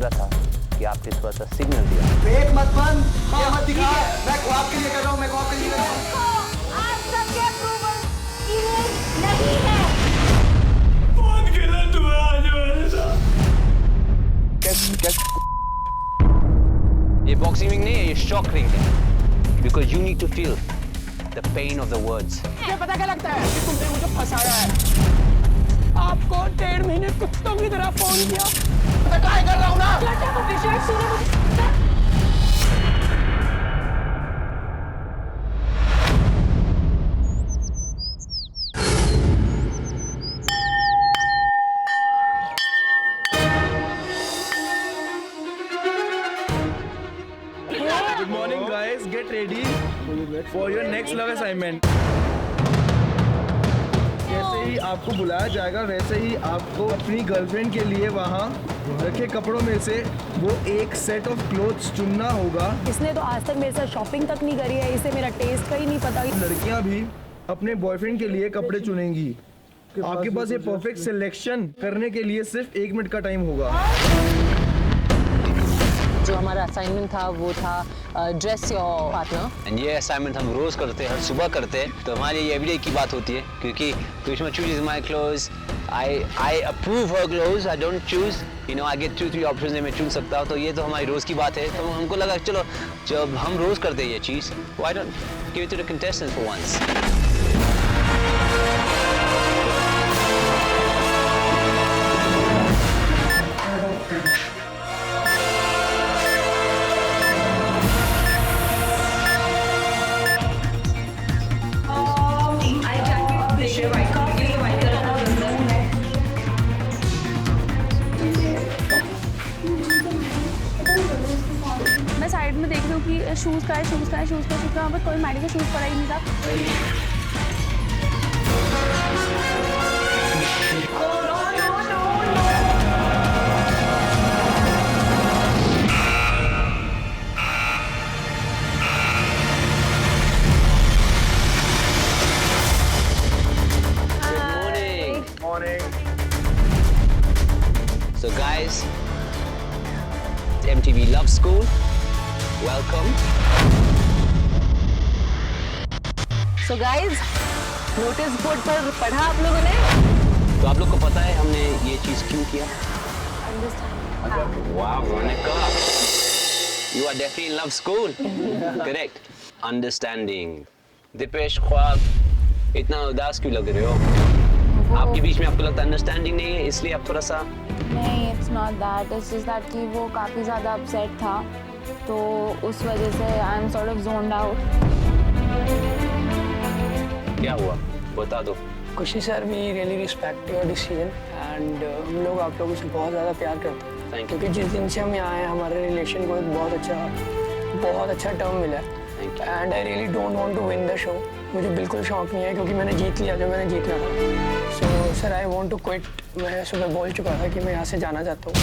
लगा था कि आपने थोड़ा सा सिग्नल दिया। फेक मत बन, ये मत दिखा, मैं ख्वाब के लिए कर रहा हूँ, मैं ख्वाब के लिए कर रहा हूँ। आप सबके अप्रूवल इमेज नहीं है। बहुत गलत हुआ आज मेरे साथ। ये बॉक्सिंग रिंग नहीं है, ये शॉक रिंग है। Because you need to feel the pain of the words. ये पता क्या लगता है कि तुमने मुझे फंसाया है। आपको 1.5 महीने कुत्तों की तरह फोन किया, मैं ट्राई कर रहा हूँ ना। Good morning, guys. Get ready for your next love assignment. जैसे ही आपको बुलाया जाएगा वैसे ही आपको अपनी गर्लफ्रेंड के लिए वहाँ रखे कपड़ों में से वो एक सेट ऑफ क्लोथ्स चुनना होगा। इसने तो आज तक मेरे साथ शॉपिंग तक नहीं करी है, इसे मेरा टेस्ट का ही नहीं पता। लड़कियाँ भी अपने बॉयफ्रेंड के लिए कपड़े चुनेंगी। आपके पास ये परफेक्ट सिलेक्शन करने के लिए सिर्फ 1 मिनट का टाइम होगा। जो हमारा असाइनमेंट था वो था ड्रेस योर पार्टनर। एंड ये असाइनमेंट हम रोज करते हैं, हर सुबह करते हैं, तो हमारे लिए एवरीडे की बात होती है क्योंकि Karishma chooses my clothes, I approve her clothes, I don't choose, you know, I get 2-3 options में मैं चुन सकता हूँ, तो ये तो हमारी रोज की बात है। तो हमको लगा चलो जब हम रोज करते हैं ये चीज़, why don't give it to the contestants for once. मैं साइड में देख रही हूँ कि शूज़ का है, वहाँ पर कोई मैडी का शूज़ पड़ा ही नहीं था। So guys, MTV Love School, welcome. So guys, notice board पर पढ़ा आप लोगों ने? तो आप लोग को पता है हमने ये चीज़ क्यों किया? Wow, Monica, you are definitely in Love School. Correct. Understanding. Dipesh, ख्वाब, इतना उदास क्यों लग रहे हो? आपके बीच में आपको लगता है अंडरस्टैंडिंग नहीं है, इसलिए आप थोड़ा सा नहीं, it's not that, it's just that कि वो काफ़ी ज़्यादा अपसेट था, तो उस वजह से I am sort of zoned out. क्या हुआ बता दो। Khushi sir, we really respect your decision and हम लोग आप लोगों से बहुत ज़्यादा प्यार करते हैं। Thank you. क्योंकि जिस दिन से हम यहाँ आए हमारे रिलेशन को एक बहुत अच्छा टर्म मिला है। Thank you. And I really don't want to win the show. मुझे बिल्कुल शौक नहीं है क्योंकि मैंने जीत लिया जो मैंने जीतना था। So sir, I want to quit. मैं सुबह बोल चुका था कि मैं यहाँ से जाना चाहता हूँ।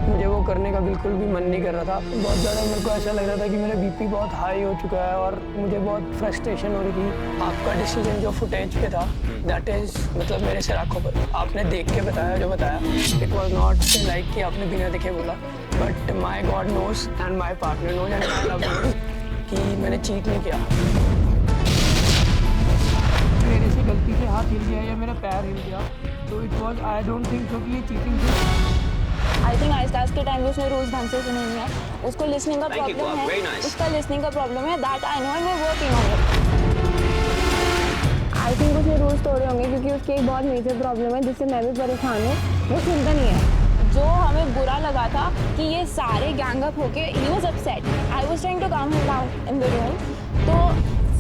मुझे वो करने का बिल्कुल भी मन नहीं कर रहा था। बहुत ज़्यादा मेरे को ऐसा लग रहा था कि मेरा बीपी बहुत हाई हो चुका है और मुझे बहुत फ्रस्ट्रेशन हो रही थी। आपका डिसीजन जो फुटेज पे था, दैट इज़ मतलब मेरे से आँखों पर आपने देख के बताया जो बताया, इट वॉज नॉट लाइक कि आपने बिना देखे बोला, but my God knows and my partner knows and my love knows कि मैंने चीट नहीं किया। मेरे से गलती से हाथ हिल गया या मेरा पैर हिल गया, तो it was, I don't think so कि ये चीटिंग थी। आई थिंक आइस्टास के टाइम में उसने रोज़ ढंग से सुनी नहीं है, उसको लिसनिंग का प्रॉब्लम Very है, nice. उसका लिसनिंग का प्रॉब्लम है, दैट आई नो एंड वो working on it. I think उसने रूल्स तोड़े होंगे क्योंकि उसकी एक बहुत मेजर प्रॉब्लम है जिससे मैं भी परेशान हूँ, वो सुनता नहीं है। जो हमें बुरा लगा था कि ये सारे गैंग अप होके he was upset, I was trying to calm him down in the room, तो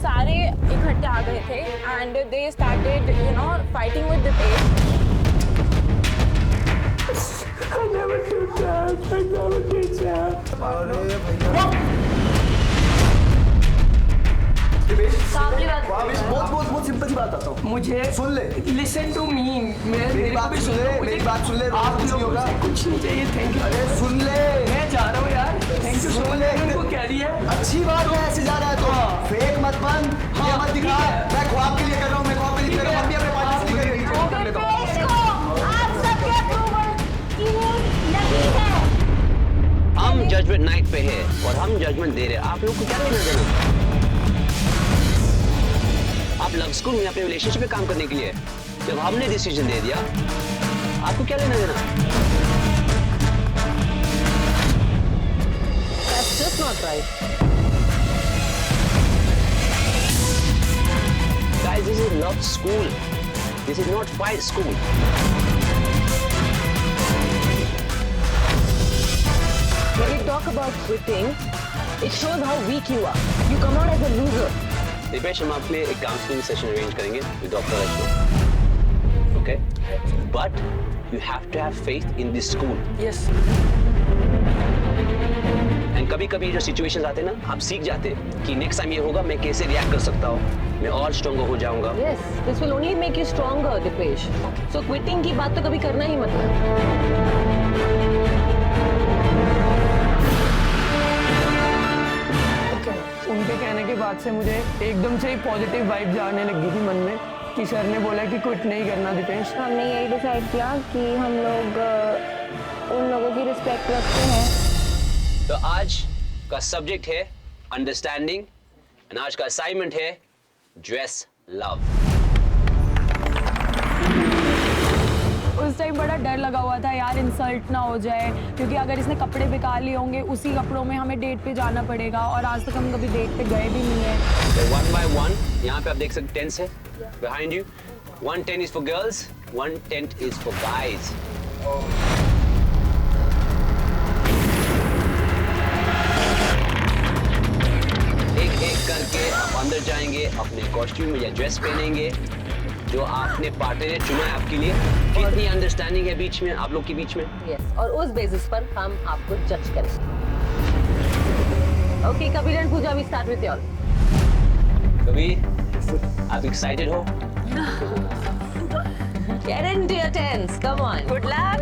सारे इकट्ठे आ गए थे and they started you know fighting with Deepesh. I never did that. I never did that. बहुत सिंपल सी बात आता हूँ। मुझे सुन ले, लिसन टू मी। मेरी बात सुन ले, मेरी बात सुन ले। आप कुछ नहीं होगा, कुछ नहीं चाहिए। Thank you. अरे सुन ले, मैं जा रहा हूँ यार। Thank you. सुन ले, उनको कह दिया अच्छी बात है, ऐसे जा रहा है तो फेक मत बन, ये मत दिखा, मैं ख्वाब के लिए कर रहा हूँ, मैं ख्वाब के लिए कर रहा हूँ, हम भी अपने पार्टनर के लिए कर रही हूँ। जजमेंट नाइट पे है और हम जजमेंट दे रहे हैं, आप लोग को क्या लेना देना? आप लव स्कूल में अपने रिलेशनशिप में काम करने के लिए, जब हमने डिसीजन दे दिया, आपको क्या लेना देना? That's just not right. Guys, this is love school. This is not fight school. When you talk about quitting, it shows how weak you are. You come out as a loser. Dipesh, हम आपके लिए एक counselling session arrange करेंगे with doctor Rachna, okay? But you have to have faith in this school. Yes. And कभी-कभी जो situations आते हैं ना, आप सीख जाते हैं कि नेक्स्ट टाइम ये होगा, मैं कैसे रिएक्ट कर सकता हूँ, मैं और स्ट्रॉन्गर हो जाऊंगा। Yes, this will only make you stronger, Dipesh. So quitting की बात तो कभी करना ही मत। उनके कहने के बाद से मुझे एकदम से ही पॉजिटिव वाइब आने लगी थी मन में कि सर ने बोला कि क्विट नहीं करना दीपेश। हमने यही डिसाइड किया कि हम लोग उन लोगों की रिस्पेक्ट रखते हैं। तो आज का सब्जेक्ट है अंडरस्टैंडिंग एंड आज का असाइनमेंट है ड्रेस लव। उस टाइम बड़ा डर लगा हुआ था यार, इंसल्ट ना हो जाए, क्योंकि अगर इसने कपड़े बेकार लिए होंगे उसी कपड़ों में हमें डेट पे जाना पड़ेगा, और आज तक हम कभी डेट पे गए भी नहीं है। वन बाय वन यहाँ पे आप देख सकते टेंट्स है behind you. 1 tent is for girls, 1 tent is for guys. एक एक करके आप अंदर जाएंगे, अपने कॉस्ट्यूम या ड्रेस पहनेंगे जो आपने पार्टनर ने चुना है आपके लिए। कितनी अंडरस्टैंडिंग है बीच में, आप लोग के बीच में? Yes, और उस बेसिस पर हम आपको जज करेंगे। Okay, Kabir and Pooja, we start with y'all. कभी आप एक्साइटेड हो? Get into your tents. Come on. Good luck.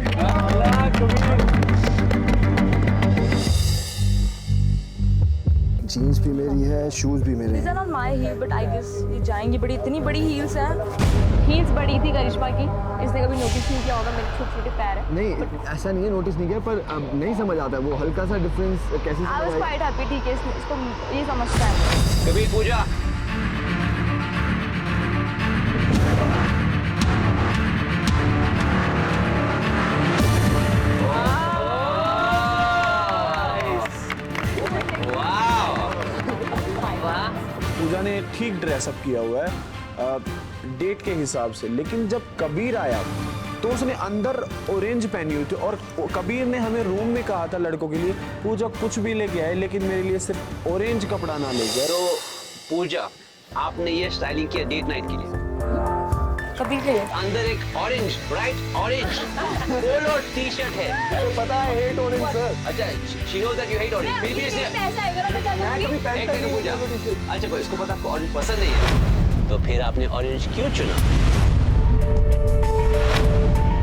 Jeans भी मेरी है, शूज भी मेरे These are not my heel, but I guess ये जाएंगी। बड़ी इतनी बड़ी हील्स हैं। हील्स बड़ी थी करिश्मा की, इसने कभी नोटिस नहीं किया होगा, मेरे छोटे छोटे पैर है। नहीं, ऐसा नहीं है, नोटिस नहीं किया, पर अब नहीं समझ आता वो हल्का सा डिफरेंस कैसे I was समझ quite happy, ठीक है, इसको ये समझता है। कभी पूजा पूजा ने ठीक ड्रेसअप किया हुआ है डेट के हिसाब से, लेकिन जब कबीर आया तो उसने अंदर ऑरेंज पहनी हुई थी, और कबीर ने हमें रूम में कहा था लड़कों के लिए पूजा कुछ भी लेके आए लेकिन मेरे लिए सिर्फ ऑरेंज कपड़ा ना लेके आए। तो पूजा आपने ये स्टाइलिंग किया डेट नाइट के लिए, कभी के अंदर एक orange bright orange polo T shirt है। पता है हेट ऑरेंज सर। अच्छा, she knows that you hate orange. फिर भी इसने एक सेकंड पूजा, अच्छा कोई इसको पता आपको ऑरेंज पसंद नहीं है, तो फिर आपने ऑरेंज क्यों चुना?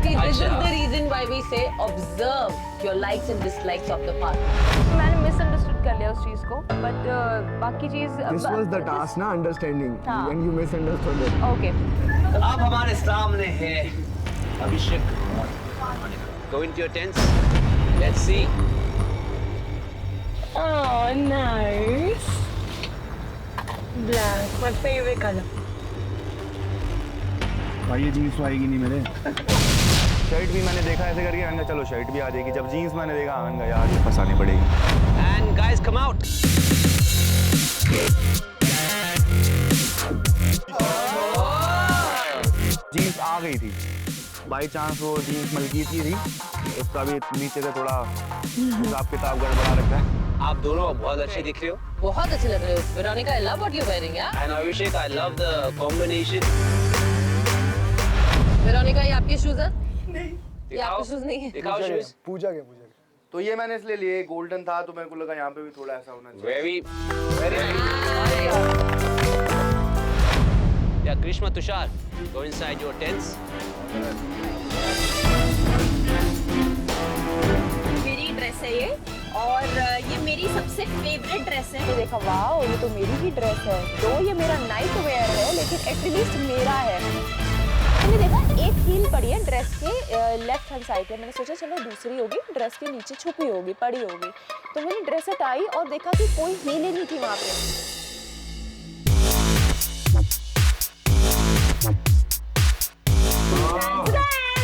See, this is the reason why we say observe your likes and dislikes of the partner. मैंने मिसअंडरस्टूड कर लिया उस चीज को, बट बाकी चीज This was the task ना, understanding, हाँ। when you misunderstood it. Okay. अब हमारे सामने है अभिषेक। Go into your tents. Let's see. Oh, nice. Black, my favorite color. भाई ये जीन्स तो आएगी नहीं मेरे। शर्ट भी मैंने देखा ऐसे करके, मैंने कहा चलो शर्ट भी आ जाएगी। जब जीन्स मैंने देखा मैंने कहा यार ये फंसानी पड़ेगी। And guys, come out. Jeans आ गई थी, बाई चांस वो जीन्स मलकी की थी, उसका भी नीचे से थोड़ा हिसाब किताब गड़बड़ा रखा है। आप दोनों बहुत अच्छे दिख रहे हो। बहुत अच्छे लग रहे हो। Veronica, I love what you're wearing, yeah? And Abhishek, I love the combination. Veronica, ये आपके शूज हैं? ये दिखाओ, आपके शूज नहीं है? दिखाओ shoes. पूजा के तो ये मैंने इसलिए लिए, गोल्डन था तो मेरे को लगा यहाँ पे भी थोड़ा ऐसा होना चाहिए। Very, very nice. Yeah, Grishma, Tushar, go inside your tents. मेरी ड्रेस है ये, और ये मेरी सबसे फेवरेट ड्रेस है। तो देखा, वाओ, ये तो मेरी ही ड्रेस है। तो ये मेरा नाइट वेयर है, लेकिन एटलीस्ट मेरा है। मैंने देखा एक हील पड़ी है ड्रेस के लेफ्ट हैंड साइड पे। मैंने सोचा चलो दूसरी होगी, ड्रेस के नीचे छुपी होगी, पड़ी होगी। तो मैंने ड्रेस हटाई और देखा कि कोई हील ही नहीं थी वहाँ पे।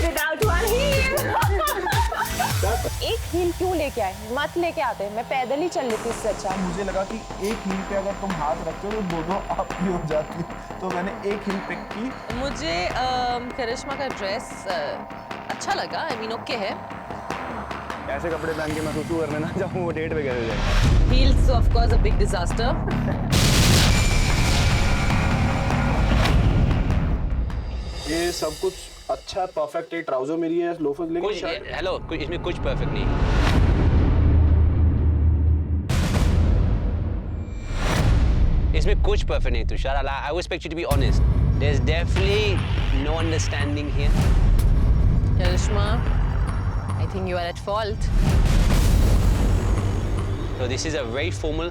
Without one heel. एक हील क्यों लेके आए? मत लेके आते, मैं पैदल ही चल लेती इससे अच्छा। मुझे लगा कि एक हील पे अगर तुम हाथ रखते हो तो दोनों आपकी हो जाती, तो मैंने एक हील पिक की। मुझे करिश्मा का ड्रेस अच्छा लगा, आई मीन ओके है। ऐसे कपड़े पहन के मैं सुसु करने ना जाऊँ, वो डेट पे कैसे जाए। Heels of course a big disaster. ये सब कुछ अच्छा परफेक्ट है, ट्राउजर मेरी है, लोफर, लेकिन कुछ शर्ट हेलो, इसमें कुछ परफेक्ट नहीं है। इसमें कुछ परफेक्ट नहीं Tushar. I would expect you to be honest. There's definitely no understanding here. Karishma, I think you are at fault. So this is a very formal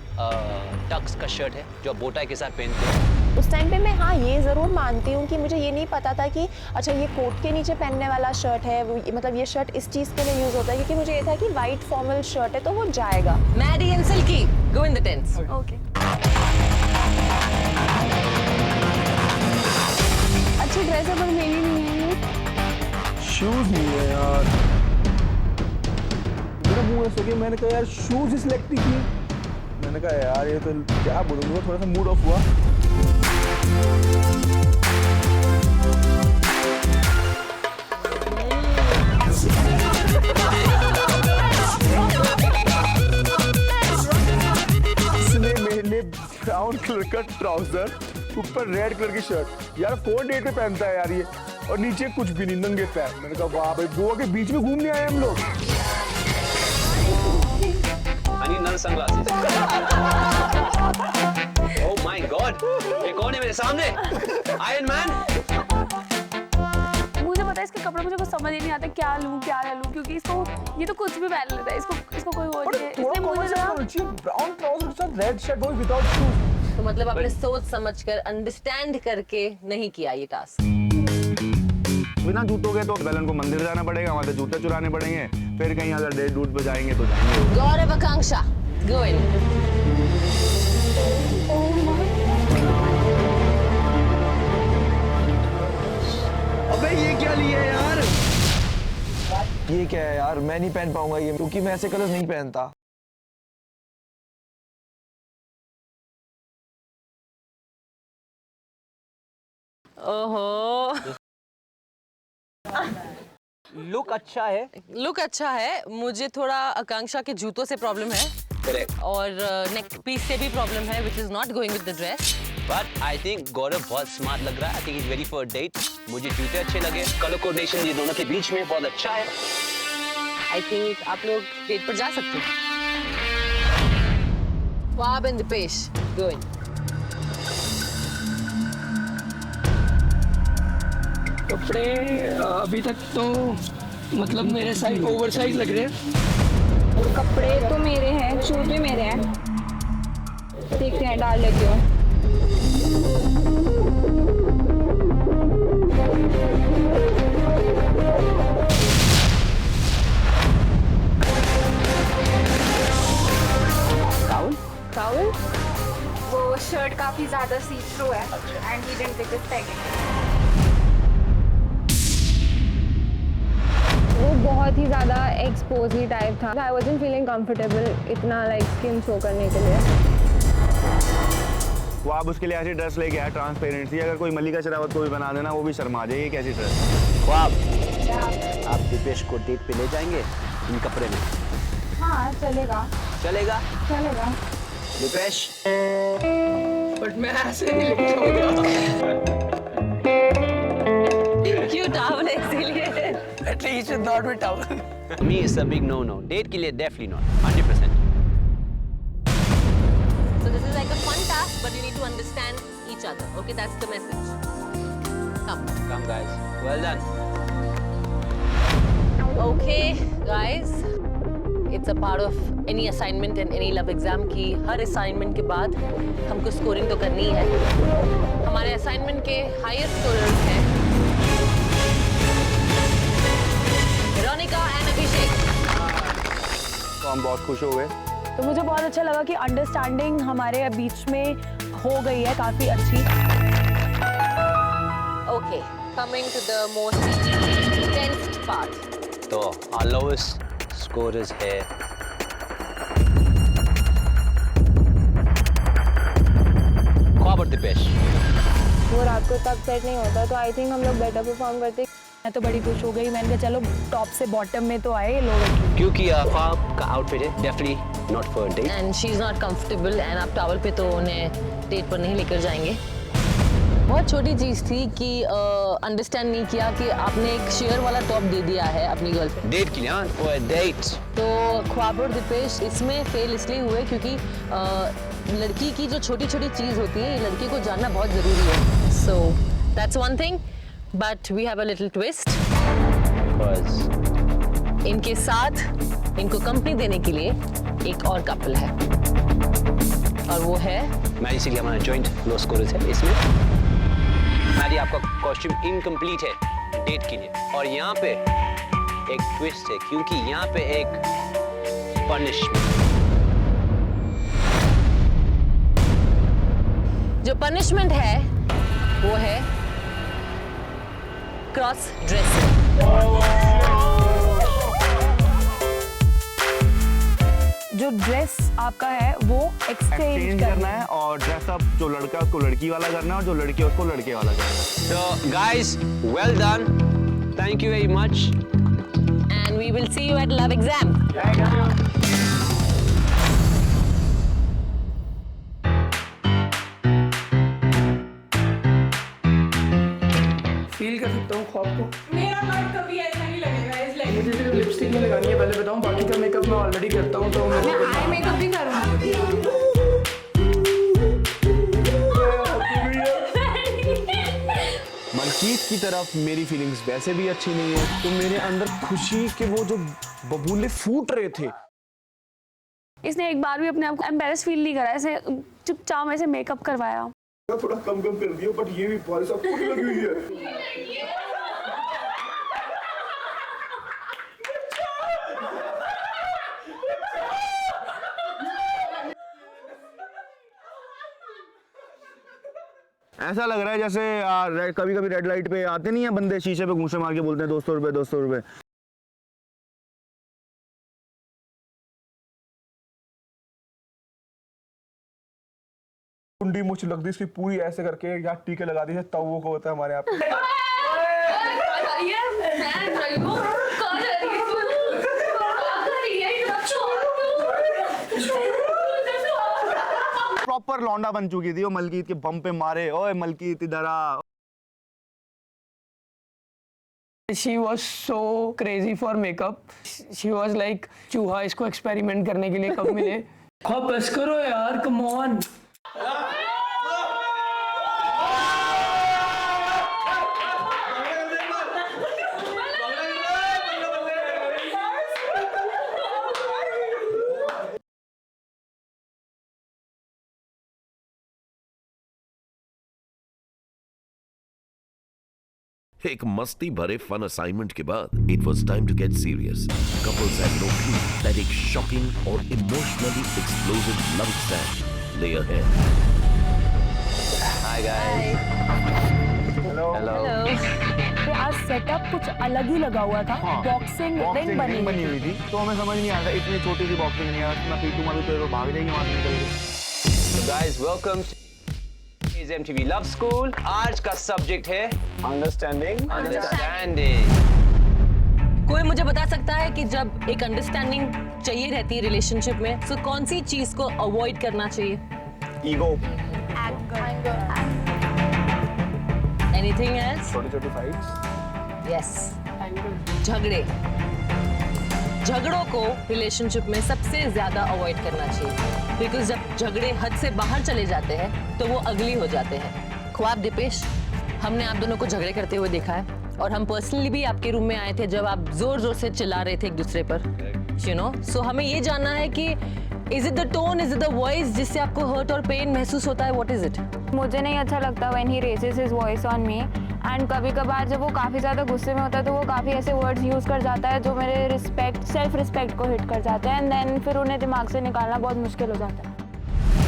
tux का शर्ट है जो आप बोटाई के साथ पहनते हैं। उस टाइम पे मैं हाँ ये ज़रूर मानती हूँ कि मुझे ये नहीं पता था कि अच्छा ये कोट के नीचे पहनने वाला शर्ट है, मतलब ये शर्ट इस चीज़ के लिए यूज़ होता है, क्योंकि मुझे ये था कि वाइट फॉर्मल शर्ट है तो वो जाएगा। Maddie and Silky, go in the tents. Okay. अच्छी ड्रेस है पर मेरी नहीं है ये। शूज नहीं है यार। मेरा मुंह ऐसा हो गया, मैंने कहा यार शूज ही सिलेक्ट नहीं की। मैंने कहा यार ये तो क्या बोलूँगा, थोड़ा सा मूड ऑफ हुआ। इसने मेरे लिए ब्राउन कलर का ट्राउजर, ऊपर रेड कलर की शर्ट, यार 4 डेट पे पहनता है यार ये, और नीचे कुछ भी नहीं, नंगे पैर। मैंने कहा वाह भाई, गोवा के बीच में घूमने आए हम लोग। I need another sunglasses. Oh my God! ये कौन है मेरे सामने? Iron Man? मुझे पता है इसके कपड़े, मुझे कुछ समझ ही नहीं आता क्या लूं क्या ना लूं, क्योंकि इसको ये तो कुछ भी पहन लेता है, इसको कोई वो नहीं है। इसलिए मुझे ना ब्राउन ट्राउजर के साथ रेड शर्ट वो विदाउट शूज। तो मतलब आपने सोच समझकर अंडरस्टैंड करके नहीं किया ये टास्क। बिना जूतों के तो पहले उनको मंदिर जाना पड़ेगा, वहाँ से जूते चुराने पड़ेंगे, फिर कहीं अगर डेट डूट पे जाएंगे तो जाएंगे। गौरव आकांक्षा, go in. अबे ये क्या लिया यार? ये क्या है यार? मैं नहीं पहन पाऊंगा ये, क्योंकि मैं ऐसे कलर्स नहीं पहनता। ओहो, लुक अच्छा है। लुक अच्छा है। मुझे थोड़ा आकांक्षा के जूतों से प्रॉब्लम है। Correct. और नेक पीस से भी प्रॉब्लम है, which is not going with the dress. But I think गौरव बहुत स्मार्ट लग रहा है। I think he's ready for a date. मुझे जूते अच्छे लगे, कलर कोऑर्डिनेशन ये दोनों के बीच में बहुत अच्छा है। I think आप लोग डेट पर जा सकते हैं। Fab and Dipesh, go in. कपड़े अभी तक तो मतलब मेरे साइज ओवर साइज लग रहे हैं। कपड़े तो मेरे हैं, शूज भी मेरे हैं, देखते हैं डाल लेती हूँ। टाउल? वो शर्ट काफी ज्यादा सी थ्रू है and he didn't take this tagging. वो बहुत ही ज़्यादा एक्सपोज ही टाइप था। आई वाज़न्ट फीलिंग कंफर्टेबल इतना लाइक स्किन शो करने के लिए। वो आप उसके लिए ऐसी ड्रेस लेके आए ट्रांसपेरेंट सी, अगर कोई मल्लिका शेरावत को भी बना देना वो भी शर्मा जाए। ये कैसी ड्रेस? आप दीपेश को डेट पे ले जाएंगे इन कपड़े में? हाँ चलेगा चलेगा? चलेगा। दीपेश, बट मैं ऐसे नहीं लेके जाऊंगा। क्यों टावल है इसीलिए? At least not with towel. me is a big no-no. Date के लिए definitely not. 100%. So this is like a fun task, but you need to understand each other. Okay, that's the message. Come. Come guys. Well done. Okay, guys. It's a part of any assignment and any love exam की हर assignment के बाद हमको scoring तो करनी है। हमारे assignment के highest scorers हैं तो हम बहुत खुश हो गए। तो मुझे बहुत अच्छा लगा कि अंडरस्टैंडिंग हमारे बीच में हो गई है काफ़ी अच्छी। Okay, coming to the most tense part. तो our lowest scorers है ख्वाब और दिपेश। वो रात को तब सेट नहीं होता तो आई थिंक हम लोग बेटर परफॉर्म करते। मैं तो बड़ी खुश हो गई, मैंने कहा चलो टॉप से बॉटम में तो आए ये लोग। क्योंकि ख्वाब का आउटफिट है definitely not for date And she's not comfortable and आप टॉवल पे तो उन्हें डेट पर नहीं लेकर जाएंगे। बहुत छोटी चीज़ थी कि अंडरस्टैंड नहीं किया कि आपने एक शेयर वाला टॉप दे दिया है अपनी गर्लफ्रेंड डेट के लिए फॉर डेट। तो ख्वाब और दिपेश इसमें फेल इसलिए हुए क्योंकि लड़की की जो छोटी छोटी चीज़ होती है ये लड़की को जानना बहुत ज़रूरी है। So that's one thing but we have a little twist. इनके साथ इनको कंपनी देने के लिए एक और कपल है और वो है मैं इसीलिए हमारा जॉइंट लो स्कोरर्स है इसमें। मैडी आपका कॉस्ट्यूम इनकम्प्लीट है डेट के लिए और यहाँ पे एक ट्विस्ट है क्योंकि यहाँ पे एक पनिशमेंट। जो पनिशमेंट है वो है क्रॉस ड्रेसिंग। जो ड्रेस आपका है वो एक्सचेंज करना है और ड्रेसअप जो लड़का उसको लड़की वाला करना है और जो लड़की उसको लड़के वाला करना है। So guys, well done. Thank you very much. And we will see you at Love Exam. Feel कर सकता हूँ ख्वाब को। मेरा हार्ट कभी ऐसा नहीं लगेगा इस लाइफ मुझे सिर्फ लिपस्टिक नहीं लगानी है, पहले बताऊँ। बाकी का मेकअप मैं ऑलरेडी करता हूँ तो में। आई मेकअप भी करूँगी। मलकीत की तरफ मेरी फीलिंग्स वैसे भी अच्छी नहीं है तो मेरे अंदर खुशी के वो जो बबूले फूट रहे थे। इसने एक बार भी अपने आप को एम्बेरस फील नहीं करा, ऐसे चुपचाप ऐसे मेकअप करवाया। थोड़ा कम कर दिया बट ये भी बहुत सब फूट लगी हुई है। ऐसा लग रहा है जैसे कभी कभी रेड लाइट पे आते नहीं है बंदे शीशे पे घूंसे मार के बोलते हैं 200 रुपए 200 रुपए। कुंडी मुझ लगती इसकी पूरी ऐसे करके यहाँ टीके लगा दी है तब वो को होता है हमारे यहाँ पे। प्रॉपर लौंडा बन चुकी थी वो मलकीत के बम पे मारे। ओए मलकीत इधर आ। She was so crazy for makeup. She was like चूहा इसको एक्सपेरिमेंट करने के लिए कब मिले। ख्वाब बस करो यार, come on. एक मस्ती भरे फन असाइनमेंट के बाद it was time to get serious. Couples had no clue that एक शॉकिंग और emotionally explosive love stand lay ahead. Hi guys. Hello तो आज सेटअप कुछ अलग ही लगा हुआ था। बॉक्सिंग रिंग बनी हुई थी तो हमें समझ नहीं आता इतनी छोटी सी बॉक्सिंग नहीं है मैं पीटूंगा भी तो भाग जाएगी वहां से निकल के। So guys, welcome to MTV Love School. आज का सब्जेक्ट है अंडरस्टैंडिंग। कोई मुझे बता सकता है कि जब एक अंडरस्टैंडिंग चाहिए रहती है रिलेशनशिप में तो कौन सी चीज को अवॉइड करना चाहिए? ईगो। Anything else? छोटी छोटी फाइट्स। यस। झगड़े। झगड़ों को रिलेशनशिप में सबसे ज्यादा अवॉइड करना चाहिए बिकॉज जब झगड़े हद से बाहर चले जाते हैं तो वो अगली हो जाते हैं। ख्वाब दिपेश, हमने आप दोनों को झगड़े करते हुए देखा है और हम पर्सनली भी आपके रूम में आए थे जब आप जोर जोर से चिल्ला रहे थे एक दूसरे पर, यू नो। सो हमें ये जानना है कि is it the tone, is it the voice जिससे आपको हर्ट और पेन महसूस होता है? What is it? मुझे नहीं अच्छा लगता when he raises his voice on me and कभी कभार जब वो काफ़ी ज़्यादा गुस्से में होता है तो वो काफ़ी ऐसे वर्ड्स यूज़ कर जाता है जो मेरे सेल्फ रिस्पेक्ट को हिट कर जाते हैं, एंड देन फिर उन्हें दिमाग से निकालना बहुत मुश्किल हो जाता है।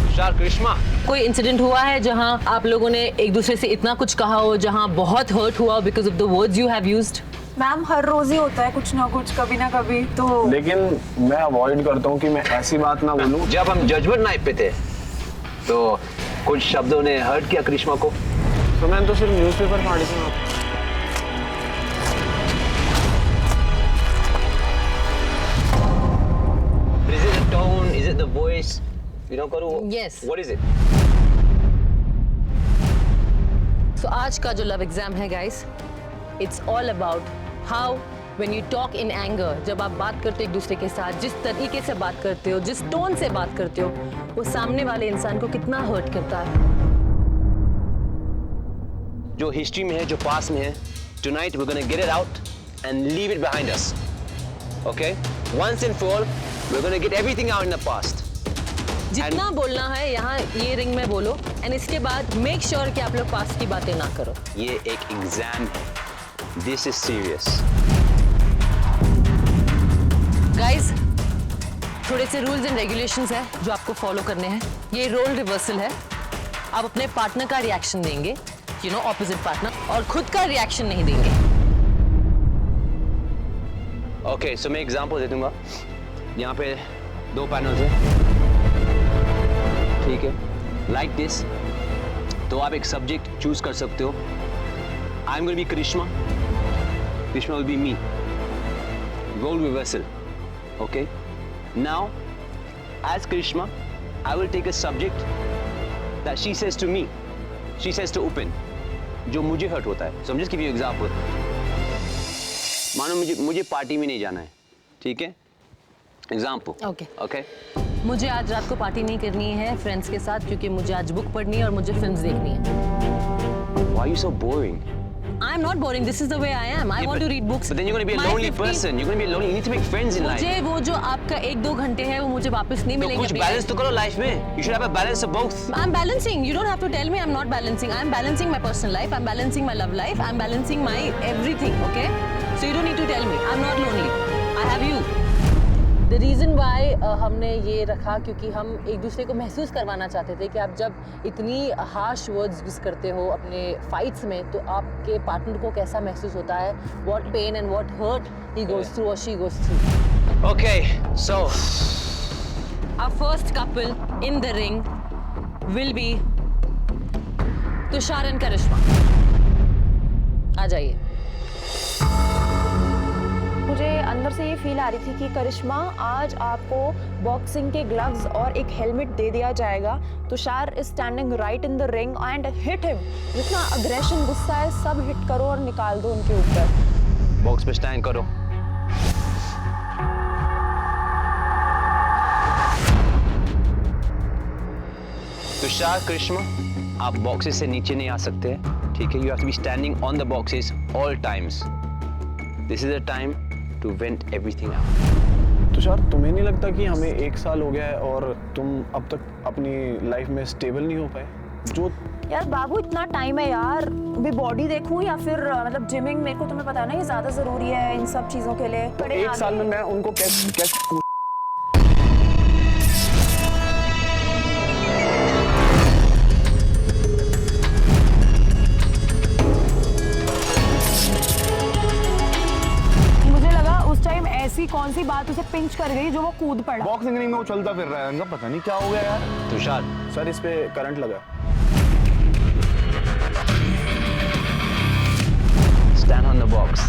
तुषार, करिश्मा, कोई इंसिडेंट हुआ है जहां आप लोगों ने एक दूसरे से इतना कुछ कहा हो, जहां बहुत हर्ट हुआ because of the words you have used? Ma'am हर रोज ही होता है कुछ ना कुछ, कभी ना कभी तो। लेकिन मैं अवॉइड करता हूँ कि मैं ऐसी बात ना बोलूँ। जब हम जजमेंट नाइट पे थे तो कुछ शब्दों ने हर्ट किया करिश्मा को। तो मैंने तो सिर्फ न्यूज़पेपर फाड़ी थी। Is it the tone? Is it the voice? You know, Karu? Yes. What is it? So आज का जो लव एग्जाम है guys, it's all about how when you talk in anger, जब आप बात करते हो एक दूसरे के साथ, जिस तरीके से बात करते हो, जिस टोन से बात करते हो, वो सामने वाले इंसान को कितना हर्ट करता है। जो हिस्ट्री में है, जो पास में है, tonight we're gonna get it out and leave it behind us. Okay? Once and for all, we're gonna get everything out in the past. जितना बोलना है यहाँ ये रिंग में बोलो, एंड इसके बाद मेक श्योर कि आप लोग पास्ट की बातें ना करो। ये एक एग्जाम है। This is serious. गाइस, थोड़े से रूल्स एंड रेगुलेशंस है जो आपको फॉलो करने हैं। ये रोल रिवर्सल है। आप अपने पार्टनर का रिएक्शन देंगे, यू नो, ऑपोजिट पार्टनर, और खुद का रिएक्शन नहीं देंगे। Okay, so मैं एग्जांपल दे दूंगा। यहाँ पे दो पैनल्स हैं, ठीक है, लाइक दिस। तो आप एक सब्जेक्ट चूज कर सकते हो। I am going be Karishma, Karishma will be me. Role reversal, okay. Now as Karishma I will take a subject that she says to me, she says to Upen, जो मुझे हर्ट होता है। So I am just give you example. मानो मुझे party में नहीं जाना है, ठीक है, एग्जांपल। ओके ओके, मुझे आज रात को पार्टी नहीं करनी है फ्रेंड्स के साथ, क्योंकि मुझे आज बुक पढ़नी है और मुझे फिल्म्स देखनी है। Why are you so boring? I am not boring. This is the way I am. I want to read books. But then you're going to be a My lonely 15 person. You're going to be lonely. You need to make friends in life. मुझे वो जो आपका 1-2 घंटे है वो मुझे वापस नहीं तो मिलेंगे। कुछ बैलेंस तो करो लाइफ में। You should have a balance of both. I'm balancing. You don't have to tell me I'm not balancing. I'm balancing my personal life. I'm balancing my love life. I'm balancing my everything. Okay? So you don't need to tell me. I'm not lonely. I have you. The reason why हमने ये रखा, क्योंकि हम एक दूसरे को महसूस करवाना चाहते थे कि आप जब इतनी हार्श वर्ड्स यूज करते हो अपने फाइट्स में, तो आपके पार्टनर को कैसा महसूस होता है, what pain and what hurt he goes through or she goes through. Okay, so Our first couple in the ring will be Tushar and करिश्मा। आ जाइए। मुझे अंदर से ये फील आ रही थी कि करिश्मा, आज आपको बॉक्सिंग के ग्लव्स और एक हेलमेट दे दिया जाएगा। Tushar is standing right in the ring and hit him. जितना अग्रेशन, गुस्सा है, सब हिट करो और निकाल दो उनके ऊपर। बॉक्स पे स्टैंड करो। तुषार, करिश्मा, आप बॉक्सेस से नीचे नहीं आ सकते, ठीक है? You have to be standing on the boxes all times. This is the time to vent everything out. Tushar, तुम्हें नहीं लगता कि हमें 1 साल हो गया है और तुम अब तक अपनी लाइफ में स्टेबल नहीं हो पाए? जो यार बाबू, इतना टाइम है यार। अभी बॉडी देखूं या फिर मतलब जिमिंग, मेरे को तुम्हें पता है ना, ये ज्यादा जरूरी है इन सब चीजों के लिए। 1 साल में मैं उनको कैसे ऐसी कौन सी बात उसे पिंच कर गई जो वो कूद पड़ा? बॉक्सिंग रिंग में वो चलता फिर रहा है, इनका पता नहीं क्या हो गया यार। तुषार सर, इस पे करंट लगा। Stand on the box.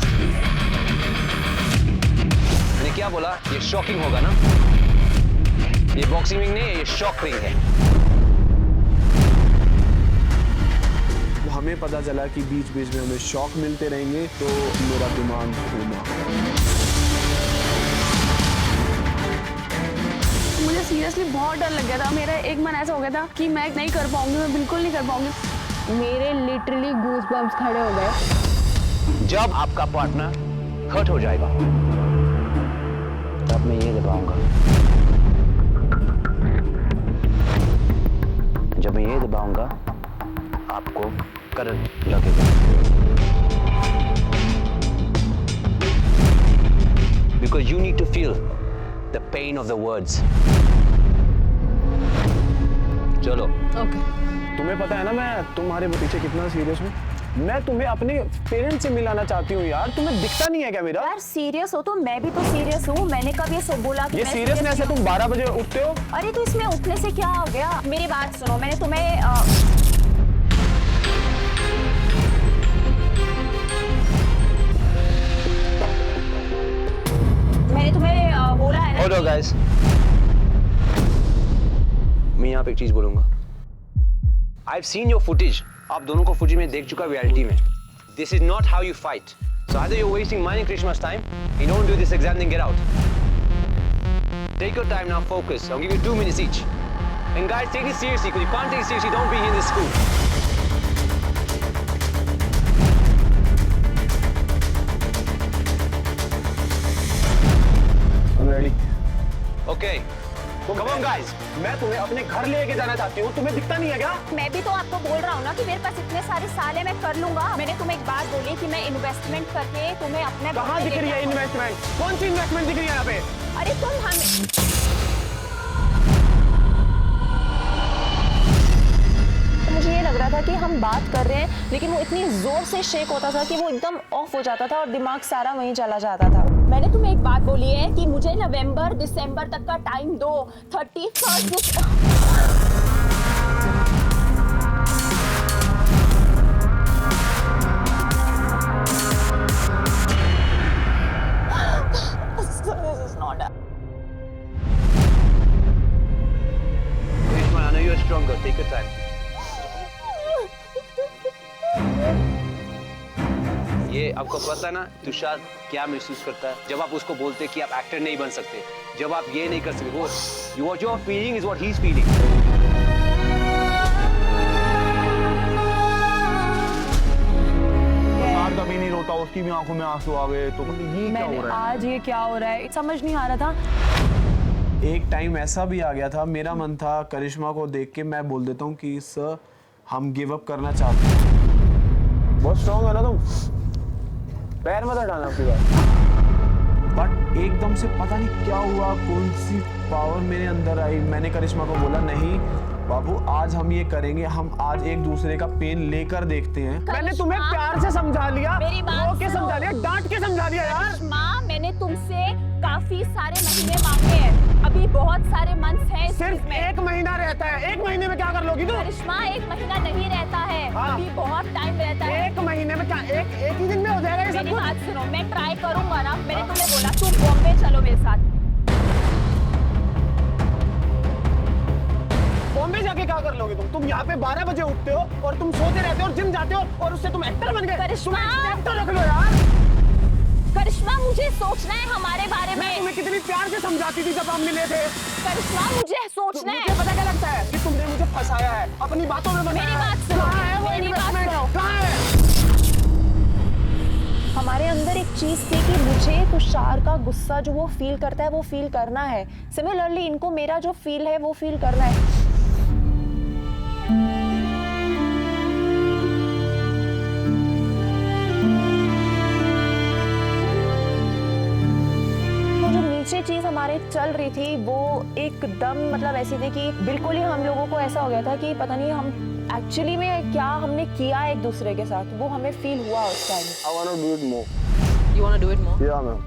मैंने क्या बोला? ये शॉकिंग होगा ना? ये बॉक्सिंग रिंग नहीं है, ये शॉक रिंग है। हमें पता चला कि बीच बीच में हमें शॉक मिलते रहेंगे, तो मेरा दिमाग घूमा। मुझे सीरियसली बहुत डर लग गया था। मेरा एक मन ऐसा हो गया था कि मैं नहीं कर पाऊंगी, मैं बिल्कुल नहीं कर पाऊंगी। मेरे लिटरली गूज बम्प्स खड़े हो गए। जब आपका पार्टनर हर्ट हो जाएगा तब मैं ये दबाऊंगा। जब मैं ये दबाऊंगा आपको करंट लगेगा। you need to feel the pain of the words. चलो. Okay. तुम्हें पता है ना मैं तुम्हारे पीछे कितना सीरियस हूँ. मैं तुम्हें अपने पेरेंट्स से मिलाना चाहती हूँ यार. तुम्हें दिखता नहीं है क्या मेरा? यार सीरियस हो तो मैं भी तो सीरियस हूँ. मैंने कब ये सब बोला कि ये सीरियसनेस है? तुम 12 बजे उठते हो. अरे तो इसमें उठने से क्या हो गया? मेरी बात सुनो. मैंने तुम्हें बोला है ना. Hold on guys. मैं यहाँ पे एक चीज बोलूंगा. I've seen your footage. आप दोनों को फुटेज में देख चुका रियलिटी में. This is not how you fight. So either you're wasting mine and Krishna's time, you don't do this exam, then get out. Take your time now, focus. I'll give you 2 minutes each. And guys, take it seriously, because you can't take it seriously, don't be here in this school. I'm ready. Okay. Come on guys. मैं तुम्हें अपने घर लेके जाना चाहती हूँ. तुम्हें दिखता नहीं है क्या? मैं भी तो आपको बोल रहा हूँ ना कि मेरे पास इतने सारे साल है, मैं कर लूंगा. मैंने तुम्हें एक बात बोली कि मैं इन्वेस्टमेंट करके तुम्हें अपने कहाँ दिख रही है इन्वेस्टमेंट? कौन सी इन्वेस्टमेंट दिख रही है यहाँ पे? अरे तुम हमें मुझे ये लग रहा था कि हम बात कर रहे हैं, लेकिन वो इतनी जोर से शेक होता था कि वो एकदम ऑफ हो जाता था और दिमाग सारा वहीं चला जाता था. मैंने तुम्हें एक बात बोली है कि मुझे नवंबर दिसंबर तक का टाइम दो. 31st Krishna, I know you're stronger. Take your time. ये आपको पता है ना तुषार क्या महसूस करता है जब आप उसको बोलते कि आप एक्टर नहीं बन सकते, जब आप ये नहीं कर सकते. वो what you're feeling is what he's feeling. Tushar कभी नहीं रोता, उसकी भी आंखों में आंसू आ गए. तो ये क्या हो रहा है? आज ये क्या हो रहा है समझ नहीं आ रहा था. एक टाइम ऐसा भी आ गया था, मेरा मन था करिश्मा को देख के मैं बोल देता हूँ कि सर हम गिव अप करना चाहते हैं. बहुत स्ट्रॉन्ग है ना तुम. पैर मत हटाना आपकी बात. बट एकदम से पता नहीं क्या हुआ, कौन सी पावर मेरे अंदर आई. मैंने करिश्मा को बोला नहीं बाबू आज हम ये करेंगे, हम आज एक दूसरे का पेन लेकर देखते हैं. मैंने तुम्हें प्यार से समझा लिया, रो के समझा लिया, डांट के समझा लिया यार. माँ मैंने तुमसे काफी सारे महीने मांगे हैं, अभी बहुत सारे मंथ्स हैं. सिर्फ 1 महीना रहता है. 1 महीने में क्या कर लोगी तुम? करिश्मा 1 महीना नहीं रहता है. हाँ. अभी बहुत टाइम रहता है. 1 महीने में क्या एक ही दिन में हो जाएगा ये सब मेरी कुछ? बात सुनो, मैं ट्राई करूंगा ना. मैंने तुम्हें बोला तुम बॉम्बे चलो मेरे साथ. बॉम्बे जाके क्या कर लोगे तुम यहाँ पे 12 बजे उठते हो और तुम सोते रहते हो और जिम जाते हो और उससे तुम एक्टर बन गए. करिश्मा तो रख लो यार. करिश्मा मुझे सोचना है हमारे बारे में. मैं तुम्हें कितनी प्यार से समझाती थी जब हम मिले थे. करिश्मा मुझे सोचना है. मुझे पता क्या लगता है कि तुमने मुझे फंसाया है अपनी बातों में. मेरी बात सुनो, कहाँ है वो मेरी बात इन्वेस्टमेंट? सुनो. कहाँ है? हमारे अंदर एक चीज थी कि मुझे तुषार का गुस्सा जो वो फील करता है वो फील करना है. सिमिलरली इनको मेरा जो फील है वो फील करना है. नीचे चीज हमारे चल रही थी वो एकदम मतलब ऐसी थी कि बिल्कुल ही हम लोगों को ऐसा हो गया था कि पता नहीं हम एक्चुअली में क्या हमने किया एक दूसरे के साथ, वो हमें फील हुआ उस time. I wanna do it more. You wanna do it more? Yeah, man.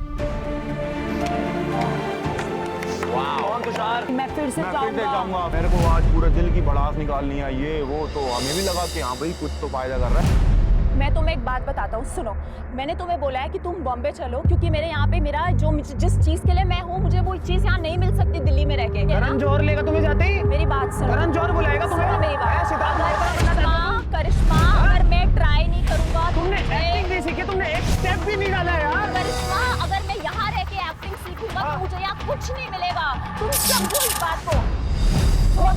Wow. Tushar मैं फिर से चाहूंगा. मेरे को आज पूरे दिल की भड़ास निकालनी है. ये वो तो हमें भी लगा कि हाँ भाई कुछ तो फायदा कर रहा है. मैं तुम्हें एक बात बताता हूँ, सुनो. मैंने तुम्हें बोला है कि तुम बॉम्बे चलो क्योंकि मेरे यहाँ पे मेरा जो जिस चीज के लिए मैं हूँ मुझे वो चीज यहाँ नहीं मिल सकती दिल्ली में रह के. करण जौहर लेगा तुम्हें जाते ही. मेरी बात सुनो. करण जौहर बुलाएगा तुम्हें. सुनो मेरी बात. सिद्धार्थ करिश्मा अगर मैं ट्राई नहीं करूँगा. तुमने एक्टिंग नहीं सीखी, तुमने एक स्टेप भी नहीं डाला यार. करिश्मा अगर मैं यहाँ रह के एक्टिंग सीखूंगा तो मुझे यहाँ कुछ नहीं मिलेगा. तुम समझो इस बात को.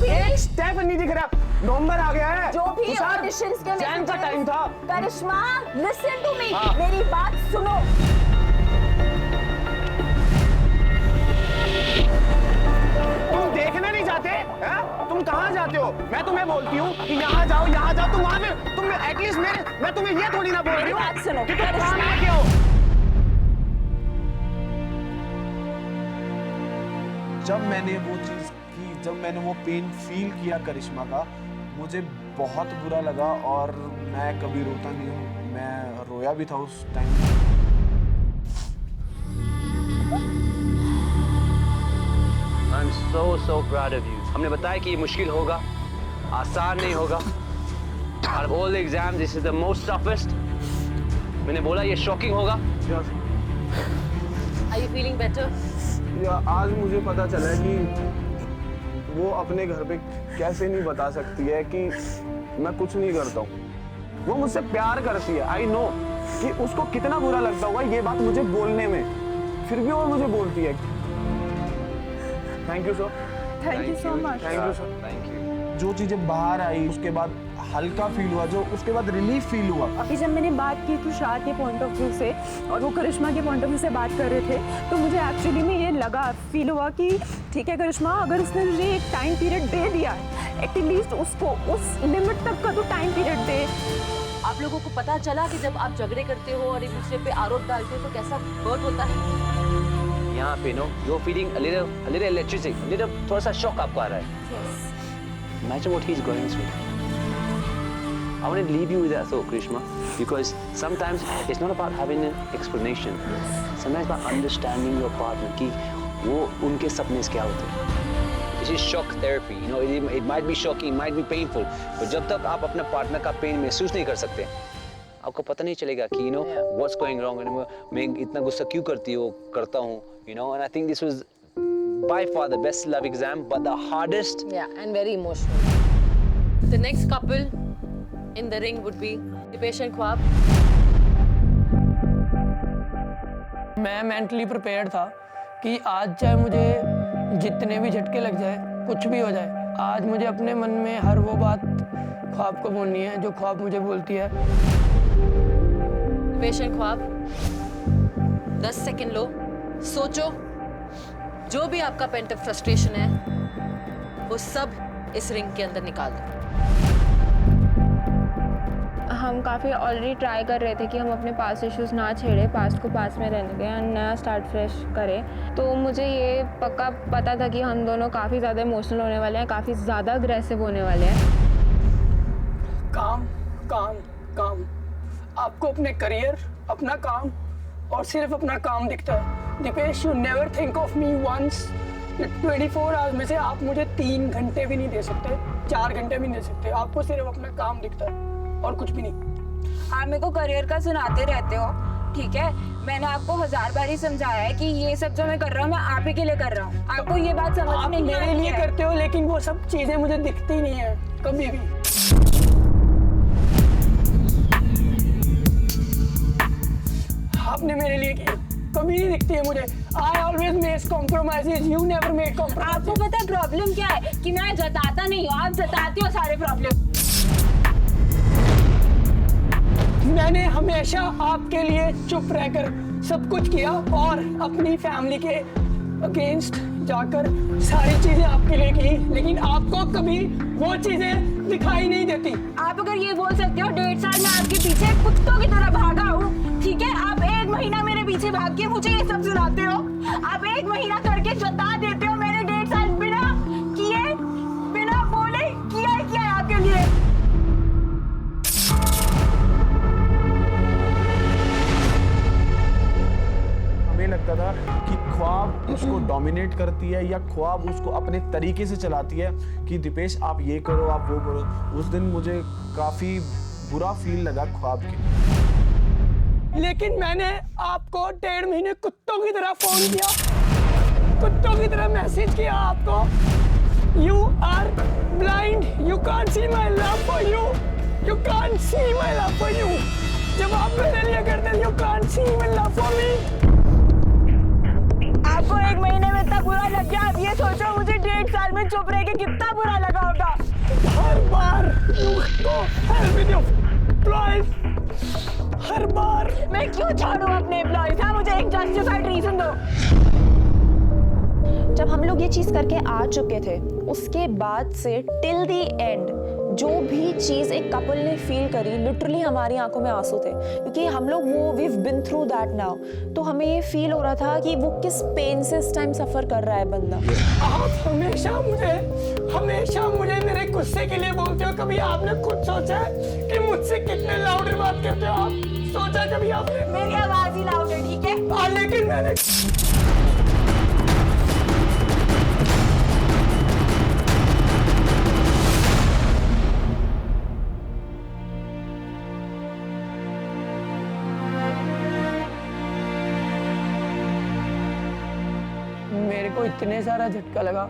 एक स्टेप नहीं दिख रहा. नवंबर आ गया है. जो भी ऑडिशंस के चैन का टाइम था. करिश्मा लिसन टू मी. मेरी बात सुनो. तुम देखना नहीं चाहते हैं? तुम कहाँ जाते हो? मैं तुम्हें बोलती हूँ कि यहाँ जाओ तुम वहाँ में तुम एटलीस्ट मैं तुम्हें ये थोड़ी ना बोल रही हूँ बात सुनो कि तुम काम लेके हो. जब मैंने वो चीज़ की, जब मैंने वो पेन फील किया करिश्मा का, मुझे बहुत बुरा लगा और मैं कभी रोता नहीं हूँ, मैं रोया भी था उस time. I'm so proud of you. हमने बताया कि ये मुश्किल होगा, आसान नहीं होगा। Out of all the exams, this is the most toughest. मैंने बोला ये शॉकिंग होगा। Are you feeling better? आज मुझे पता चला है कि वो अपने घर पे कैसे नहीं बता सकती है कि मैं कुछ नहीं करता हूँ। वो मुझसे प्यार करती है, आई नो कि उसको कितना बुरा लगता होगा ये बात मुझे बोलने में, फिर भी वो मुझे बोलती है। Thank you sir. Thank you so much. Thank you sir. Thank you. जो चीजें बाहर आई उसके बाद हल्का फील हुआ, जो उसके बाद रिलीफ फील हुआ। अभी जब मैंने बात की तुषार के पॉइंट ऑफ व्यू से और वो करिश्मा के पॉइंट ऑफ व्यू से बात कर रहे थे, तो मुझे एक्चुअली में ये लगा, फील हुआ कि ठीक है करिश्मा, अगर उसने मुझे एक टाइम पीरियड दे दिया है, एटलीस्ट उसको उस लिमिट तक का तो टाइम पीरियड दे। आप लोगों को पता चला कि जब आप झगड़े करते हो और एक दूसरे पे आरोप डालते हो तो कैसा हर्ट होता है। यहाँ पे no you're feeling a little electricity, a little थोड़ा सा शॉक आपको आ रहा है। Imagine what he's going through. I want to leave you with that thought, Krishma, because sometimes it's not about having an explanation. Sometimes it's about understanding your partner कि वो उनके सपने क्या होते हैं। This is shock therapy. You know, it might be shocking, it might be painful, but जब तक आप अपना पार्टनर का पेन महसूस नहीं कर सकते, आपको पता नहीं चलेगा कि you know what's going wrong and मैं इतना गुस्सा क्यों करता हूँ, you know, and I think this was by far the best love exam, but the hardest. Yeah, and very emotional. The next couple in the ring would be Dipesh and Khwab. मैं mentally prepared था कि आज चाहे मुझे जितने भी झटके लग जाए, कुछ भी हो जाए, आज मुझे अपने मन में हर वो बात ख्वाब को बोलनी है जो ख्वाब मुझे बोलती है। Dipesh and Khwab, 10 सेकंड लो, सोचो, जो भी आपका पेंट अप फ्रस्ट्रेशन है वो सब इस रिंग के अंदर निकाल दो। हम काफ़ी ऑलरेडी ट्राई कर रहे थे कि हम अपने पास्ट इश्यूज ना छेड़े, पास्ट को पास में रहने दें, नया स्टार्ट फ्रेश करें। तो मुझे ये पक्का पता था कि हम दोनों काफ़ी ज़्यादा इमोशनल होने वाले हैं, काफ़ी ज़्यादा अग्रेसिव होने वाले हैं। काम काम काम, आपको अपने करियर, अपना काम और सिर्फ अपना काम दिखता है। Deepesh, you never think of me once. 24 hours में से आप मुझे 3 घंटे भी नहीं दे सकते, 4 घंटे भी नहीं दे सकते। आपको सिर्फ अपना काम दिखता है और कुछ भी नहीं। आप मेरे को करियर का सुनाते रहते हो, ठीक है? मैंने आपको 1000 बार ही समझाया है कि ये सब जो मैं कर रहा हूँ मैं आप ही के लिए कर रहा हूँ। आपको ये बात समझ आप नहीं मेरे लिए करते हो, लेकिन वो सब चीजें मुझे दिखती नहीं है कभी भी। आपने मेरे लिए किया, कभी नहीं दिखती है मुझे। I always make compromises, you never make compromises। आपको पता है प्रॉब्लम क्या है? कि मैं जताता नहीं हूँ, आप जताती हो सारे प्रॉब्लम। मैंने हमेशा आपके लिए चुप रहकर सब कुछ किया और अपनी फैमिली के अगेंस्ट जाकर सारी चीजें आपके लिए की, लेकिन आपको कभी वो चीजें दिखाई नहीं देती। आप अगर ये बोल सकते हो 1.5 साल में आपके पीछे कुत्तों की तरह भागा हूँ, ठीक है? आप 1 महीना मेरे पीछे भाग के मुझे ये सब सुनाते हो। आप 1 महीना करके जता देते हो, मैंने 1.5 साल बिना किए, बिना बोले किया है आपके लिए। हमें लगता था कि ख्वाब उसको डोमिनेट करती है या ख्वाब उसको अपने तरीके से चलाती है कि दीपेश आप ये करो, आप वो करो। उस दिन मुझे काफी बुरा फील लगा ख्वाब के। लेकिन मैंने आपको 1.5 महीने कुत्तों की तरह फोन किया, कुत्तों की तरह मैसेज किया आपको। You are blind, you can't see my love for you, you can't see my love for you। जब आप मेरे लिए करते थे, you can't see my love for me। आपको 1 महीने में इतना बुरा लग गया, आप ये सोचो मुझे 1.5 साल में चुप रह के कितना बुरा लगा होगा। हर बार हर बार मैं क्यों छोड़ूं अपने एम्प्लॉइज? हाँ, मुझे एक जस्टिफाइड रीजन दो। जब हम लोग ये चीज करके आ चुके थे, उसके बाद से टिल दी एंड जो भी चीज़ एक कपल ने फील करी, लिटरली हमारी आंखों में आंसू थे, क्योंकि हम लोग वो we've been through that now. तो हमें ये फील हो रहा था कि वो किस पेन से इस टाइम सफ़र कर रहा है बंदा। आप हमेशा मुझे मेरे गुस्से के लिए बोलते हो। कभी आपने खुद सोचा है कि मुझसे कितने लाउड बात करते हो आप? सोचा कभी आपने? मेरी आवाज़ ही लाउड है, ठीक है? लेकिन मैंने मेरे को इतने सारा झटका लगा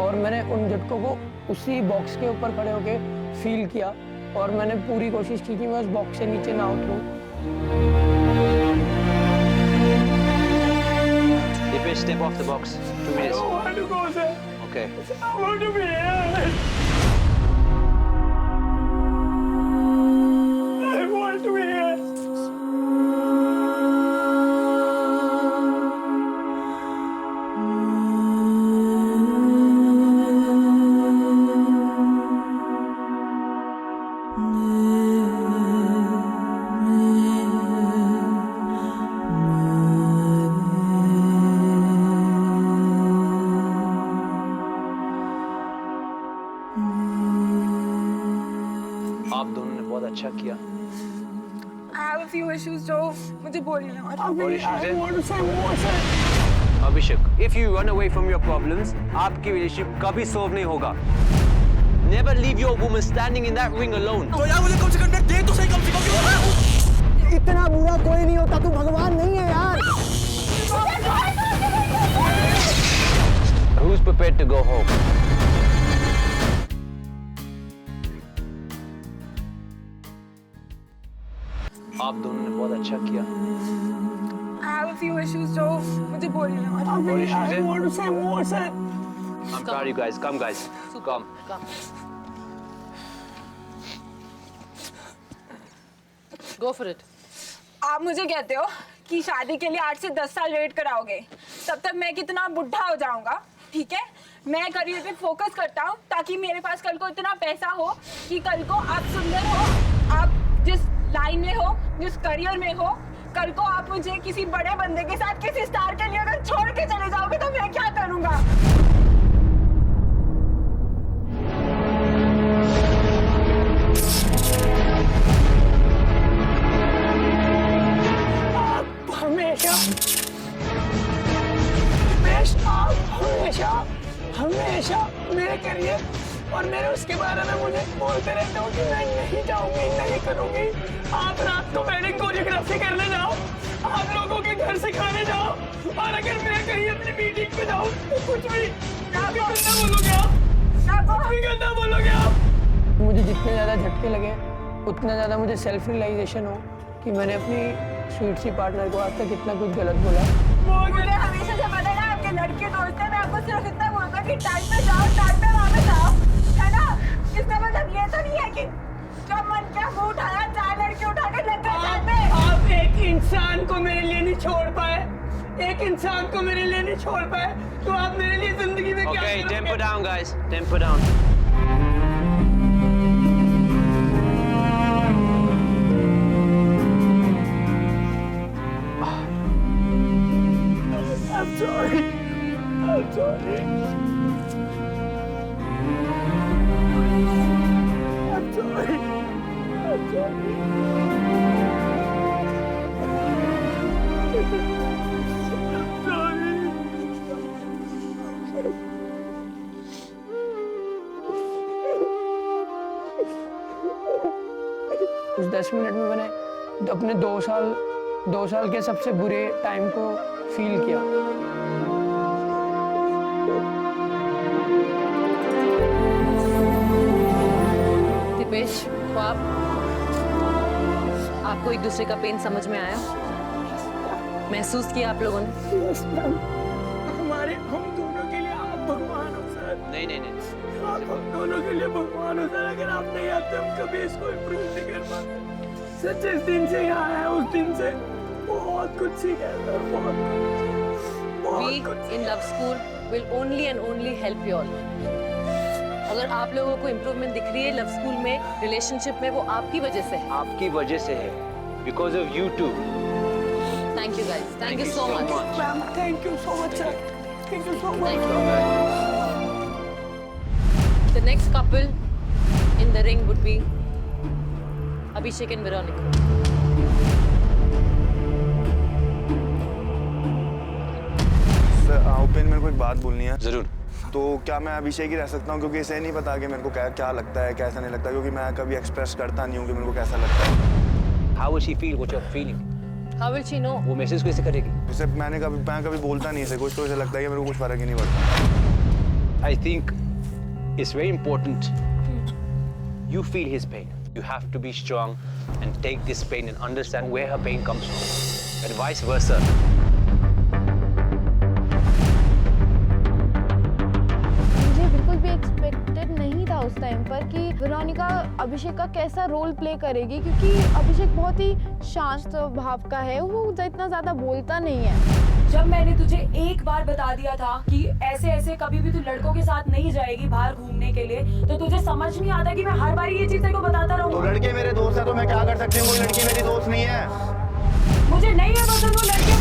और मैंने उन झटकों को उसी बॉक्स के ऊपर खड़े होके फील किया और मैंने पूरी कोशिश की कि मैं उस बॉक्स से नीचे ना उतरूं। Dipesh, step off the box. 2 minutes. I don't want to go there. Okay. I want to be here. I want to be here. आप दोनों ने बहुत अच्छा किया। I have a few issues जो मुझे बोलने हैं। What issues है? I want to say more, sir. Abhishek, if you run away from your problems, आपकी relationship कभी solve नहीं होगा। Never leave your woman standing in that ring alone. तो यार मुझे कम से कम दे तो सही, कम से कम। इतना बुरा कोई नहीं होता, तू भगवान नहीं है यार। Who's prepared to go home? आप दोनों ने बहुत अच्छा किया। I have a few issues जो मुझे बोलने हैं। What issues है? I want to say more, sir. I'm proud of you guys. Come guys. Come. Go for it. आप मुझे कहते हो कि शादी के लिए 8 से 10 साल वेट कराओगे, तब तक मैं कितना बुढ़ा हो जाऊंगा, ठीक है? मैं करियर पे फोकस करता हूँ ताकि मेरे पास कल को इतना पैसा हो कि कल को आप सुंदर हो, आप जिस लाइन में हो, जिस करियर में हो, कल को आप मुझे किसी बड़े बंदे के साथ किसी स्टार के लिए अगर छोड़ के चले जाओगे तो मैं क्या करूँगा? हमेशा मेरे करियर और मेरे उसके बारे में मुझे बोलते रहते हो कि मैं नहीं जाऊंगी, नहीं करूंगी। आप रात को वेडिंग कोरियोग्राफी करने जाओ, आप लोगों के घर से खाने जाओ, और अगर मैं कहीं अपनी मीटिंग पे जाऊं तो कुछ भी गंदा बोलोगे आप, कुछ भी गंदा बोलोगे आप। मुझे जितने ज़्यादा झटके लगे उतना ज़्यादा मुझे सेल्फ रियलाइजेशन हो कि मैंने अपनी स्वीट सी पार्टनर को आज तक इतना कुछ गलत बोला। मुझे हमेशा से पता है आपके लड़के दोस्त हैं, मैं आपको सिर्फ इतना बोलता कि टाइम पे जाओ, टाइम पे वापस आओ, है ना? इसका मतलब ये तो नहीं है कि जब मन क्या वो उठाया 4 लड़के उठा के लग गए टाइम पे। आप एक इंसान को मेरे लिए नहीं छोड़ पाए, एक इंसान को मेरे लिए नहीं छोड़ पाए, तो आप मेरे लिए जिंदगी में क्या Okay, करोगे? temper down guys. Temper down. I'm sorry. I'm sorry. I'm sorry. I'm sorry. I'm उस 10 मिनट में मैंने अपने 2 साल के सबसे बुरे टाइम को फील किया। दीपेश, तो आपको एक दूसरे का पेन समझ में आया? महसूस किया आप लोगों ने? Yes, ma'am. हम दोनों के लिए आप भगवान हो सर। नहीं। आप हम दोनों के लिए भगवान हो सर। अगर आप नहीं आते हम कभी इसको इम्प्रूव नहीं कर पाते सर। जिस दिन से यहाँ आया उस दिन से बहुत कुछ सीखा है सर, बहुत We कुछ। in Love School will only and only help you all. अगर आप लोगों को इम्प्रूवमेंट दिख रही है लव स्कूल में, रिलेशनशिप में, वो आपकी वजह से है। आपकी वजह से है, because of you too. Thank you guys, thank you so much. Ma'am thank you so much sir, thank you so much. The next couple in the ring would be Abhishek and Veronica. Open मेरे को एक बात बोलनी है। जरूर। तो क्या मैं अभिषेक ही रह सकता हूँ, क्योंकि इसे नहीं पता कि मेरे को क्या लगता है, कैसा नहीं लगता, क्योंकि मैं कभी एक्सप्रेस करता नहीं हूँ कि मेरे को कैसा लगता है। How will she feel what you're feeling? How will she know? वो मैसेज कैसे करेगी? उसे मैं कभी बोलता नहीं इसे कुछ, तो इसे लगता है कि मेरे को कुछ फर्क ही नहीं पड़ता। I think it's very important you feel his pain. You have to be strong and take this pain and understand where her pain comes from, and vice versa. मुझे बिल्कुल भी एक्सपेक्टेड नहीं था उस टाइम पर कि वेरोनिका अभिषेक का कैसा रोल प्ले करेगी, क्योंकि अभिषेक बहुत ही शांत स्वभाव का है, वो इतना ज़्यादा बोलता नहीं है। जब मैंने तुझे एक बार बता दिया था कि ऐसे ऐसे कभी भी तू लड़कों के साथ नहीं जाएगी बाहर घूमने के लिए, तो तुझे समझ नहीं आता कि मैं हर बार ये चीज तेरे को बताता रहूं। तो लड़के मेरे दोस्त है तो मैं क्या कर सकती हूँ, कोई लड़की मेरी दोस्त नहीं है। मुझे नहीं है पसंद वो लड़के।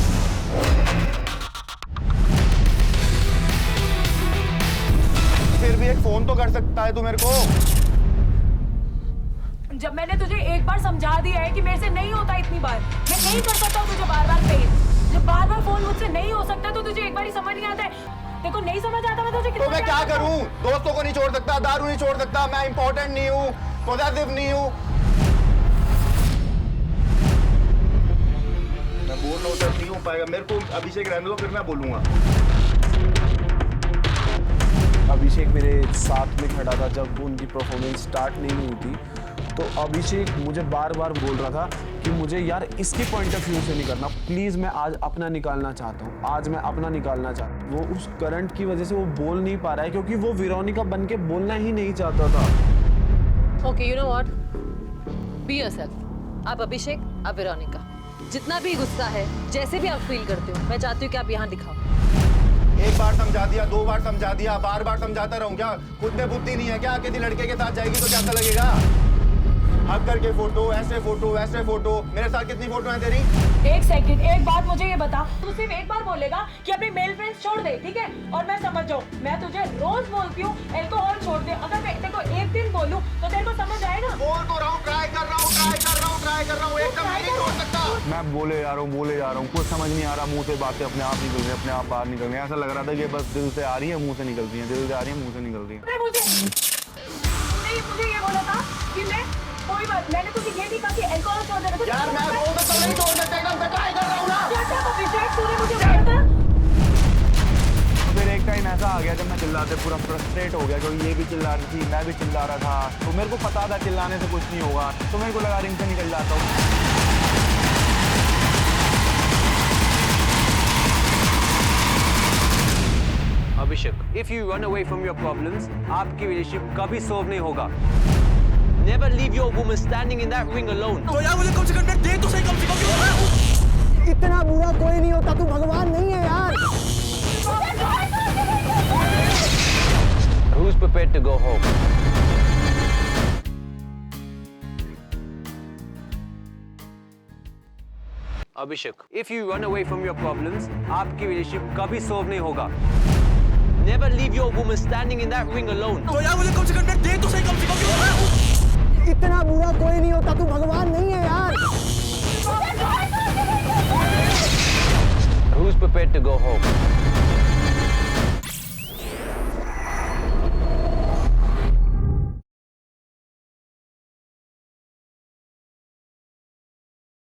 फिर भी एक फोन तो कर सकता है तू मेरे को। जब मैंने तुझे एक बार समझा दिया है कि मेरे से नहीं होता इतनी बार, मैं नहीं कर सकता तुझे बार बार फेस। जब बार बार फोन मुझसे नहीं हो सकता तो तुझे एक बार ही समझ नहीं आता है। तेरे को नहीं समझ आता मैं तुझे तो मैं क्या करूं? दोस्तों को नहीं छोड़ सकता, दारू नहीं छोड़ सकता, मैं इंपॉर्टेंट नहीं हूं, पॉजिटिव नहीं हूं। मैं बोल रहा हूं नहीं हो पाएगा, मेरे को अभिषेक रहने दो, फिर मैं बोलूंगा। अभिषेक मेरे साथ में खड़ा था जब उनकी परफॉर्मेंस स्टार्ट नहीं हुई थी, तो अभिषेक मुझे बार बार बोल रहा था कि मुझे यार इसके पॉइंट ऑफ व्यू से नहीं करना, प्लीज़ मैं आज अपना निकालना चाहता हूँ, आज मैं अपना निकालना चाहता हूँ। वो उस करंट की वजह से वो बोल नहीं पा रहा है, क्योंकि वो वेरोनिका बन के बोलना ही नहीं चाहता था। Okay, you know what, be yourself. आप अभिषेक, आप वेरोनिका, जितना भी गुस्सा है, जैसे भी आप फील करते हो, मैं चाहती हूँ कि आप यहाँ दिखाओ। एक बार समझा दिया, दो बार समझा दिया, बार बार समझाता रहूं क्या? खुद में बुद्धि नहीं है क्या? किसी लड़के के साथ जाएगी तो कैसा लगेगा? हक करके फोटो, ऐसे फोटो, वैसे फोटो। मेरे साथ कितनी फोटो है तेरी? एक सेकंड, एक बात मुझे ये बता, तू सिर्फ एक बार बोलेगा कि अपने मेल फ्रेंड्स छोड़ दे, ठीक है? और मैं समझ जाऊँ, मैं तुझे रोज बोलती हूँ अल्कोहल छोड़ दे। अगर मैं तेरे को एक दिन बोलूँ तो तेरे को समझ आएगा? बोल तो रहा हूँ, ट्राई कर रहा हूँ, एकदम नहीं छोड़ सकता। मैं बोले जा रहा हूँ, कुछ समझ नहीं आ रहा, मुंह से बातें अपने आप निकल रही, अपने आप बाहर निकल रही। ऐसा लग रहा था कि बस दिल से आ रही है, मुंह से निकल रही है, दिल से आ रही है, मुंह से निकल रही है। मुझे ये बोला था कि मैं कोई बात, मैंने तुझे ये नहीं कहा कि अल्कोहल छोड़ दे। यार मैं बोल तो नहीं छोड़ सकता, एकदम से ट्राई कर रहा हूँ ना। अभिषेक, तूने मुझे बोला था। फिर एक टाइम ऐसा आ गया जब मैं चिल्लाते पूरा फ्रस्ट्रेट हो गया, क्योंकि ये भी चिल्ला रही थी, मैं भी चिल्ला रहा था, तो मेरे को पता था चिल्लाने से कुछ नहीं होगा, तो मेरे को लगा रिंग से निकल जाता हूँ। अभिषेक, if you run away from your problems, आपकी रिलेशनशिप कभी सॉल्व नहीं होगा। Never leave your woman standing in that ring alone. तो यार मुझे कम से कम दे तो सही, कम से कम। इतना बुरा कोई नहीं होता, तू भगवान नहीं है यार। Who's prepared to go home? Abhishek, if you run away from your problems, आपकी रिलेशनशिप कभी सॉल्व नहीं होगा। Never leave your woman standing in that ring alone. तो यार मुझे कम से कम दे तो सही, कम से कम। इतना बुरा कोई नहीं होता, तू भगवान नहीं है यार। Who's prepared to go home?